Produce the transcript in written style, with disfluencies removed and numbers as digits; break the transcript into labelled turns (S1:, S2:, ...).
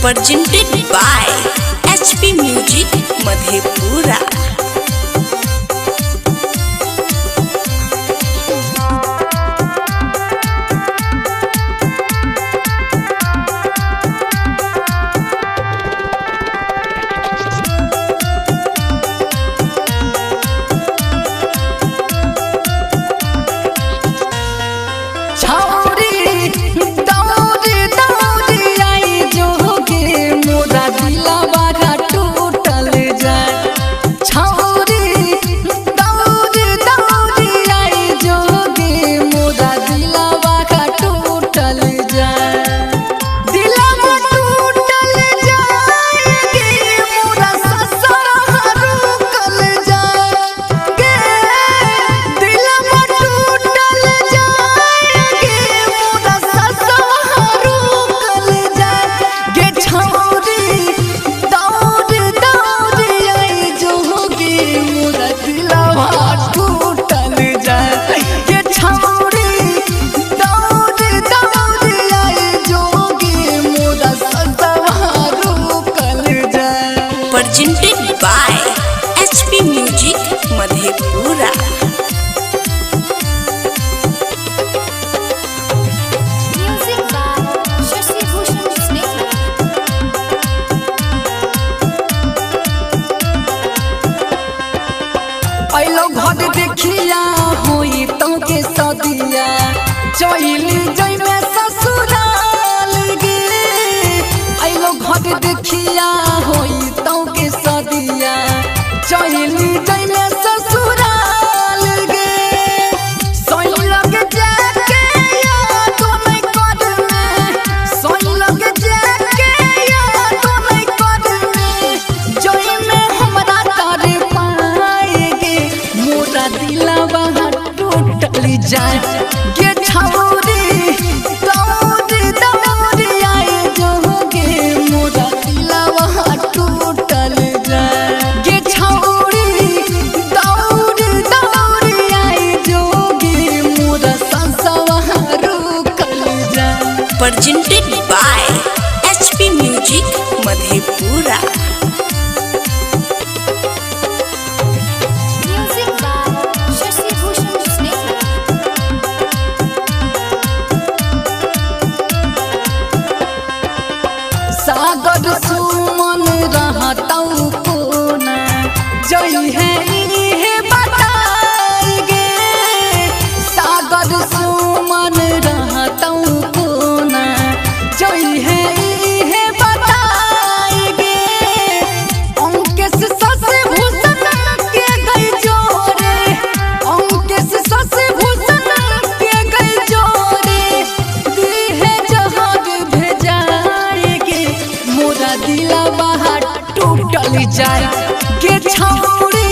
S1: presented by HP Music Madhepura। Presented by HP Music Madhepura।
S2: Music by Shashi Bhushan Snake।
S3: आइलो घर देखिया होई तो के सदिया चली जई में ससुराल गे। आइलो घर देखिया होई तो के सदिया चली जई में ससुराल गे। सोई लगे जाके याद नहीं कर में, सोई लगे जाके याद नहीं कर में, जई में हमरा तारे पाएगे मोरा दिलवा टूटल जाए गे छौरी दौड़ी दौड़ी आए जोगे मोरा दिलवा टूटल जाए गे छौरी दौड़ी दौड़ी आए जोगे मोरा संसवा रुकल जाए।
S1: Presented by HP Music Madhepura।
S2: Music by Shashi Bhushan Snake।
S3: सागर सुमन रहतौ कोना जई है इहे बताई गे। सागर सुमन रहतौ कोना जई है इहे बताई गे। अंकेश शशि भूषण के गई जोरे, अंकेश शशि भूषण के गई जोरे, दिहे जहाज भेजाएगे मोरा दिलवा टूटल जाए गे छौरी